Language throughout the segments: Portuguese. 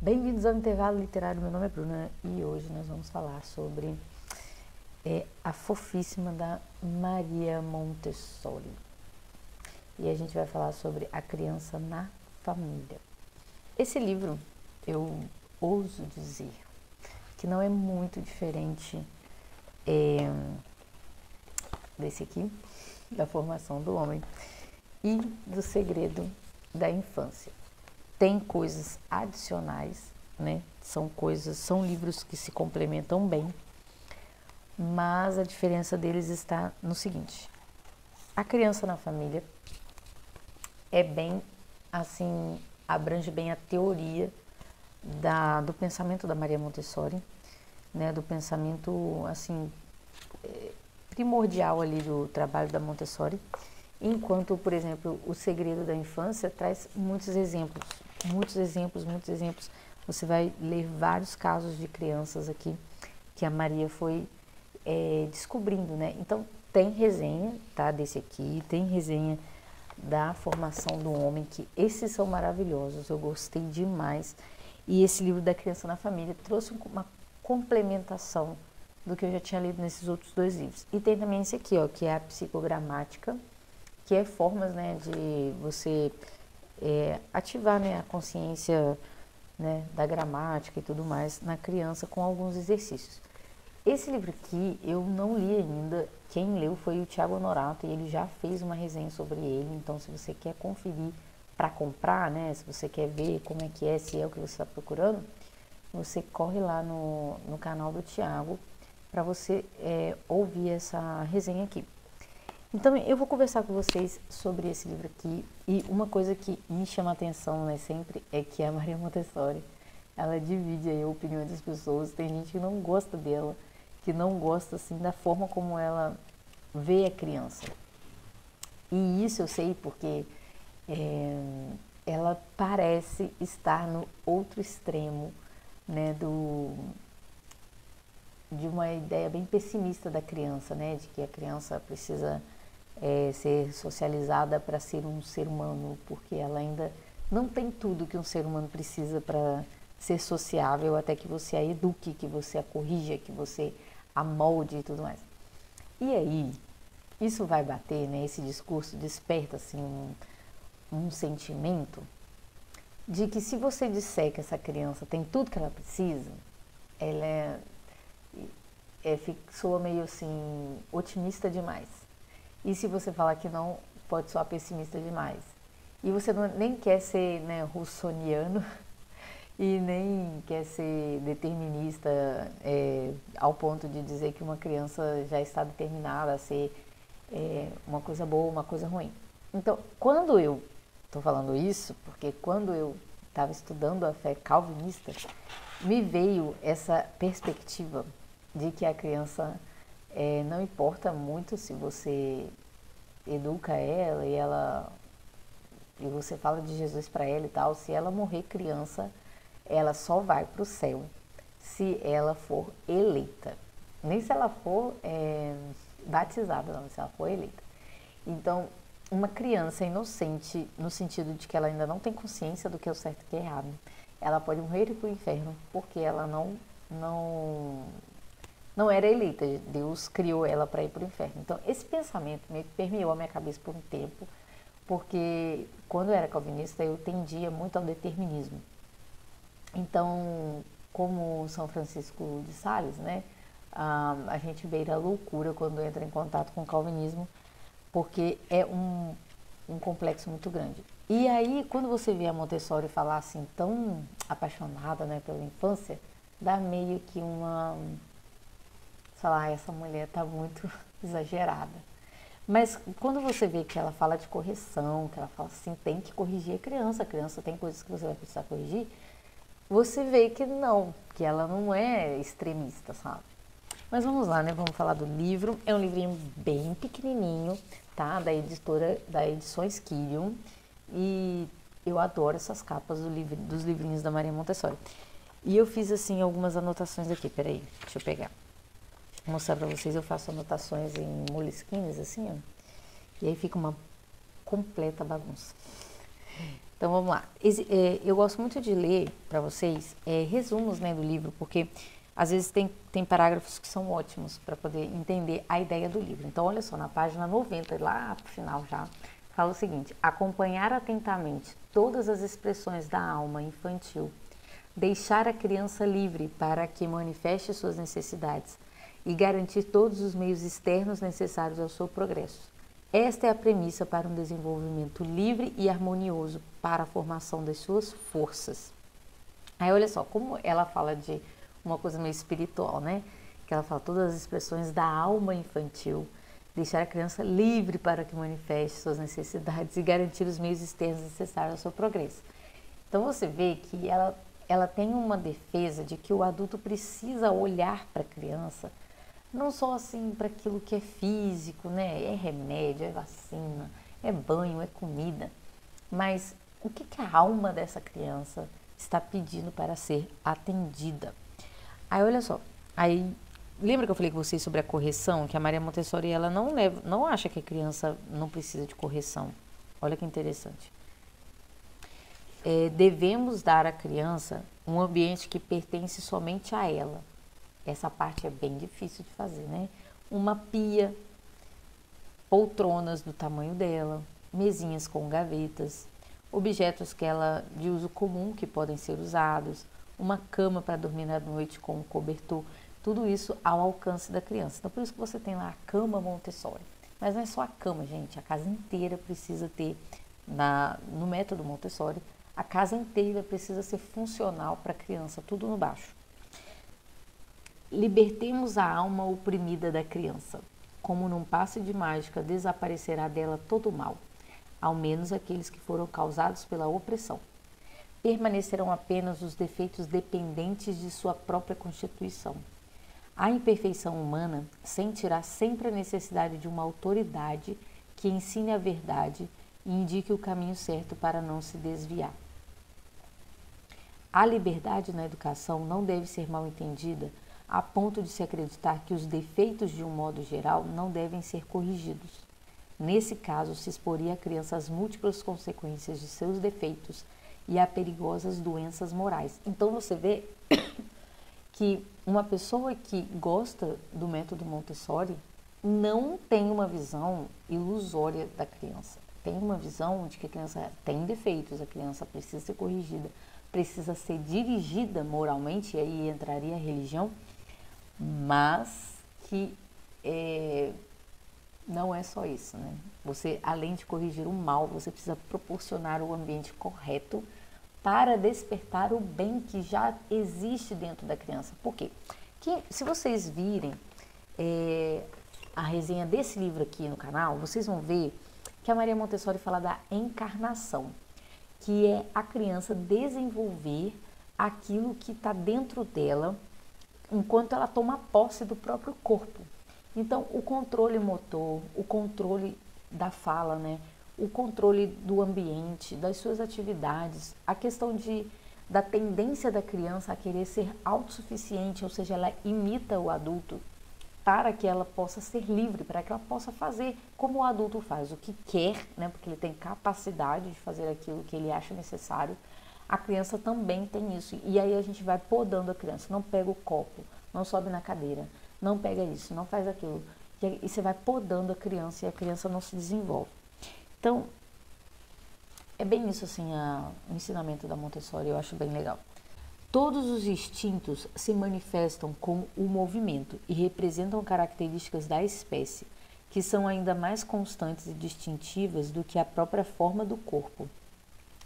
Bem-vindos ao Intervalo Literário, meu nome é Bruna e hoje nós vamos falar sobre a fofíssima da Maria Montessori. E a gente vai falar sobre a criança na família. Esse livro, eu ouso dizer que não é muito diferente desse aqui, da formação do homem e do segredo da infância. Tem coisas adicionais, né? São livros que se complementam bem, mas a diferença deles está no seguinte: a criança na família é bem assim, abrange bem a teoria do pensamento da Maria Montessori, né? Do pensamento assim primordial ali do trabalho da Montessori, enquanto, por exemplo, o segredo da infância traz muitos exemplos. Você vai ler vários casos de crianças aqui que a Maria foi descobrindo, né? Então, tem resenha, tá, desse aqui, tem resenha da formação do homem, que esses são maravilhosos, eu gostei demais. E esse livro da criança na família trouxe uma complementação do que eu já tinha lido nesses outros dois livros. E tem também esse aqui, ó, que é a psicogramática, que é formas, né, de você ativar, né, a consciência, né, da gramática e tudo mais na criança com alguns exercícios. Esse livro aqui eu não li ainda, quem leu foi o Thiago Honorato e ele já fez uma resenha sobre ele, então se você quer conferir para comprar, né, se você quer ver como é que é, se é o que você está procurando, você corre lá no canal do Thiago para você ouvir essa resenha aqui. Então, eu vou conversar com vocês sobre esse livro aqui, e uma coisa que me chama a atenção, né, sempre, é que a Maria Montessori, ela divide aí a opinião das pessoas. Tem gente que não gosta dela, que não gosta, assim, da forma como ela vê a criança. E isso eu sei porque ela parece estar no outro extremo, né, de uma ideia bem pessimista da criança, né, de que a criança precisa ser socializada para ser um ser humano, porque ela ainda não tem tudo que um ser humano precisa para ser sociável, até que você a eduque, que você a corrija, que você a molde e tudo mais. E aí, isso vai bater, né? Esse discurso desperta assim um sentimento de que se você disser que essa criança tem tudo que ela precisa, ela soa meio assim otimista demais. E se você falar que não, pode soar pessimista demais. E você nem quer ser, né, russoniano e nem quer ser determinista ao ponto de dizer que uma criança já está determinada a ser uma coisa boa, uma coisa ruim. Então, quando eu estou falando isso, porque quando eu estava estudando a fé calvinista, me veio essa perspectiva de que a criança não importa muito se você educa ela e você fala de Jesus para ela e tal, se ela morrer criança, ela só vai para o céu se ela for eleita. Nem se ela for batizada, não, se ela for eleita. Então, uma criança inocente, no sentido de que ela ainda não tem consciência do que é o certo e o que é errado, ela pode morrer e ir para o inferno, porque ela não era eleita, Deus criou ela para ir para o inferno. Então, esse pensamento meio que permeou a minha cabeça por um tempo, porque quando eu era calvinista, eu tendia muito ao determinismo. Então, como São Francisco de Sales, né, a gente beira a loucura quando entra em contato com o calvinismo, porque é um complexo muito grande. E aí, quando você vê a Montessori falar assim, tão apaixonada, né, pela infância, dá meio que sei lá, essa mulher tá muito exagerada. Mas quando você vê que ela fala de correção, que ela fala assim, tem que corrigir a criança tem coisas que você vai precisar corrigir, você vê que não, que ela não é extremista, sabe? Mas vamos lá, né? Vamos falar do livro. É um livrinho bem pequenininho, tá? Da editora, da Edições Quirion. E eu adoro essas capas dos livrinhos da Maria Montessori. E eu fiz, assim, algumas anotações aqui. Peraí, deixa eu pegar. Vou mostrar pra vocês, eu faço anotações em moleskines, assim, ó. E aí fica uma completa bagunça. Então vamos lá. Eu gosto muito de ler para vocês resumos, né, do livro, porque às vezes tem parágrafos que são ótimos para poder entender a ideia do livro. Então olha só, na página 90, lá pro final já, fala o seguinte: acompanhar atentamente todas as expressões da alma infantil, deixar a criança livre para que manifeste suas necessidades e garantir todos os meios externos necessários ao seu progresso. Esta é a premissa para um desenvolvimento livre e harmonioso para a formação das suas forças. Aí olha só, como ela fala de uma coisa meio espiritual, né? Que ela fala todas as expressões da alma infantil, deixar a criança livre para que manifeste suas necessidades e garantir os meios externos necessários ao seu progresso. Então você vê que ela tem uma defesa de que o adulto precisa olhar para a criança não só assim para aquilo que é físico, né? É remédio, é vacina, é banho, é comida, mas o que a alma dessa criança está pedindo para ser atendida? Aí olha só, aí lembra que eu falei com vocês sobre a correção, que a Maria Montessori ela não acha que a criança não precisa de correção. Olha que interessante. Devemos dar à criança um ambiente que pertence somente a ela. Essa parte é bem difícil de fazer, né? Uma pia, poltronas do tamanho dela, mesinhas com gavetas, objetos de uso comum que podem ser usados, uma cama para dormir na noite com um cobertor, tudo isso ao alcance da criança. Então, por isso que você tem lá a cama Montessori. Mas não é só a cama, gente, a casa inteira precisa ter, no método Montessori, a casa inteira precisa ser funcional para a criança, tudo no baixo. Libertemos a alma oprimida da criança. Como num passe de mágica, desaparecerá dela todo o mal, ao menos aqueles que foram causados pela opressão. Permanecerão apenas os defeitos dependentes de sua própria constituição. A imperfeição humana sentirá sempre a necessidade de uma autoridade que ensine a verdade e indique o caminho certo para não se desviar. A liberdade na educação não deve ser mal entendida a ponto de se acreditar que os defeitos, de um modo geral, não devem ser corrigidos. Nesse caso, se exporia a criança às múltiplas consequências de seus defeitos e a perigosas doenças morais. Então, você vê que uma pessoa que gosta do método Montessori não tem uma visão ilusória da criança. Tem uma visão de que a criança tem defeitos, a criança precisa ser corrigida, precisa ser dirigida moralmente, e aí entraria a religião, mas que não é só isso, né? Você, além de corrigir o mal, você precisa proporcionar o ambiente correto para despertar o bem que já existe dentro da criança. Por quê? Se vocês virem a resenha desse livro aqui no canal, vocês vão ver que a Maria Montessori fala da encarnação, que é a criança desenvolver aquilo que está dentro dela enquanto ela toma posse do próprio corpo. Então, o controle motor, o controle da fala, né? O controle do ambiente, das suas atividades, a questão da tendência da criança a querer ser autossuficiente, ou seja, ela imita o adulto para que ela possa ser livre, para que ela possa fazer como o adulto faz, o que quer, né? Porque ele tem capacidade de fazer aquilo que ele acha necessário. A criança também tem isso, e aí a gente vai podando a criança, não pega o copo, não sobe na cadeira, não pega isso, não faz aquilo, e você vai podando a criança e a criança não se desenvolve. Então, é bem isso assim, o ensinamento da Montessori, eu acho bem legal. Todos os instintos se manifestam com o movimento e representam características da espécie, que são ainda mais constantes e distintivas do que a própria forma do corpo.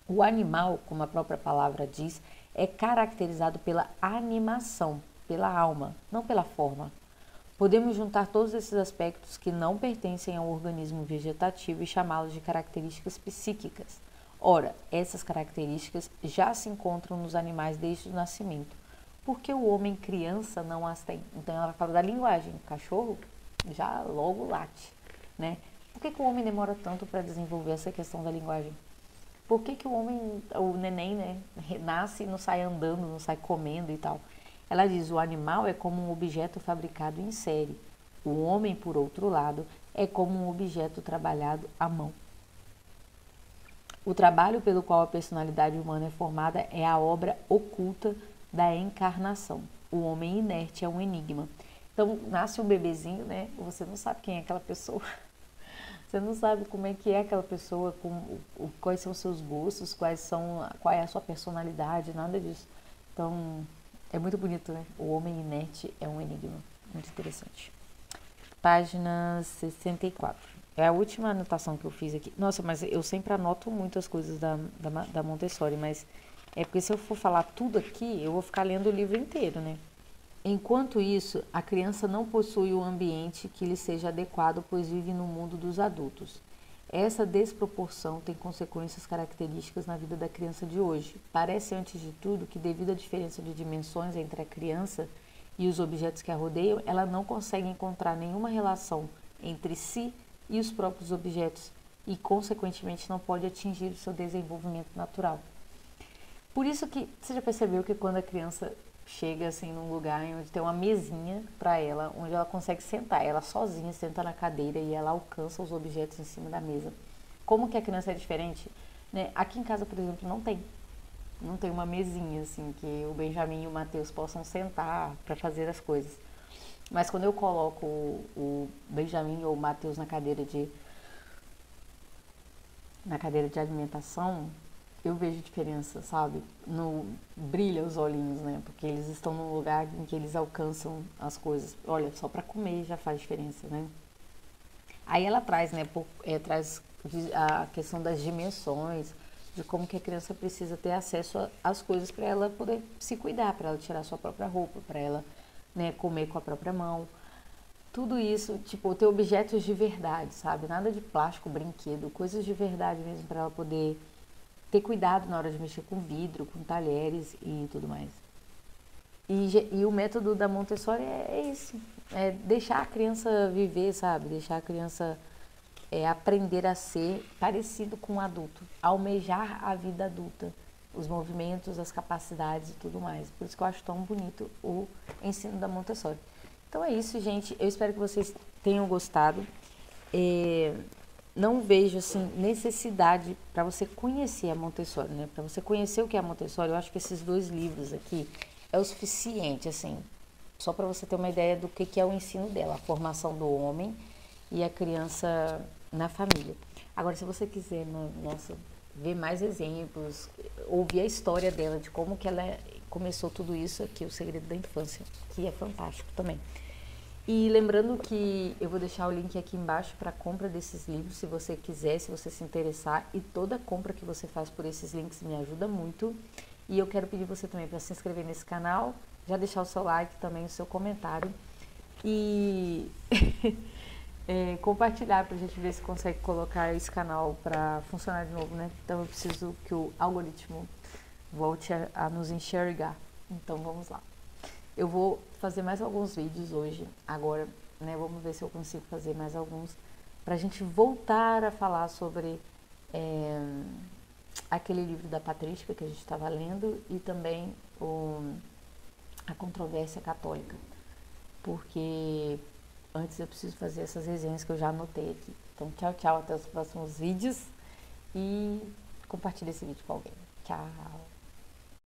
O animal, como a própria palavra diz, é caracterizado pela animação, pela alma, não pela forma. Podemos juntar todos esses aspectos que não pertencem ao organismo vegetativo e chamá-los de características psíquicas. Ora, essas características já se encontram nos animais desde o nascimento, porque o homem criança não as tem. Então ela fala da linguagem, o cachorro já logo late, né? Por que o homem demora tanto para desenvolver essa questão da linguagem? Por que o neném, né, nasce e não sai andando, não sai comendo e tal? Ela diz, o animal é como um objeto fabricado em série. O homem, por outro lado, é como um objeto trabalhado à mão. O trabalho pelo qual a personalidade humana é formada é a obra oculta da encarnação. O homem inerte é um enigma. Então, nasce um bebezinho, né? Você não sabe quem é aquela pessoa. Você não sabe como é que é aquela pessoa, quais são os seus gostos, qual é a sua personalidade, nada disso. Então, é muito bonito, né? O homem inerte é um enigma. Muito interessante. Página 64. É a última anotação que eu fiz aqui. Nossa, mas eu sempre anoto muitas coisas da Montessori, mas é porque se eu for falar tudo aqui, eu vou ficar lendo o livro inteiro, né? Enquanto isso, a criança não possui um ambiente que lhe seja adequado, pois vive no mundo dos adultos. Essa desproporção tem consequências características na vida da criança de hoje. Parece, antes de tudo, que devido à diferença de dimensões entre a criança e os objetos que a rodeiam, ela não consegue encontrar nenhuma relação entre si e os próprios objetos e, consequentemente, não pode atingir o seu desenvolvimento natural. Por isso que, você já percebeu que quando a criança chega assim num lugar onde tem uma mesinha para ela, onde ela consegue sentar, ela sozinha senta na cadeira e ela alcança os objetos em cima da mesa. Como que a criança é diferente? Né? Aqui em casa, por exemplo, não tem uma mesinha assim que o Benjamin e o Matheus possam sentar para fazer as coisas. Mas quando eu coloco o Benjamin ou o Matheus na cadeira de alimentação, eu vejo diferença, sabe? Brilha os olhinhos, né? Porque eles estão num lugar em que eles alcançam as coisas. Olha, só para comer já faz diferença, né? Aí ela traz, né? Traz a questão das dimensões, de como que a criança precisa ter acesso às coisas para ela poder se cuidar, para ela tirar sua própria roupa, para ela, né, comer com a própria mão. Tudo isso, tipo, ter objetos de verdade, sabe? Nada de plástico, brinquedo, coisas de verdade mesmo para ela poder ter cuidado na hora de mexer com vidro, com talheres e tudo mais. E o método da Montessori é esse, é deixar a criança viver, sabe? Deixar a criança aprender a ser parecido com um adulto, almejar a vida adulta, os movimentos, as capacidades e tudo mais. Por isso que eu acho tão bonito o ensino da Montessori. Então é isso, gente. Eu espero que vocês tenham gostado. Não vejo assim necessidade para você conhecer a Montessori, né? Para você conhecer o que é a Montessori, eu acho que esses 2 livros aqui é o suficiente, assim, só para você ter uma ideia do que é o ensino dela, a formação do homem e a criança na família. Agora, se você quiser, ver mais exemplos, ouvir a história dela, de como que ela começou tudo isso aqui, O Segredo da Infância, que é fantástico também. E lembrando que eu vou deixar o link aqui embaixo para a compra desses livros, se você quiser, se você se interessar. E toda compra que você faz por esses links me ajuda muito. E eu quero pedir você também para se inscrever nesse canal, já deixar o seu like também, o seu comentário. E compartilhar para a gente ver se consegue colocar esse canal para funcionar de novo, né? Então eu preciso que o algoritmo volte a nos enxergar. Então vamos lá. Eu vou fazer mais alguns vídeos hoje, agora, né? Vamos ver se eu consigo fazer mais alguns, para a gente voltar a falar sobre aquele livro da Patrística que a gente estava lendo e também a controvérsia católica, porque antes eu preciso fazer essas resenhas que eu já anotei aqui. Então, tchau, tchau, até os próximos vídeos e compartilhe esse vídeo com alguém. Tchau!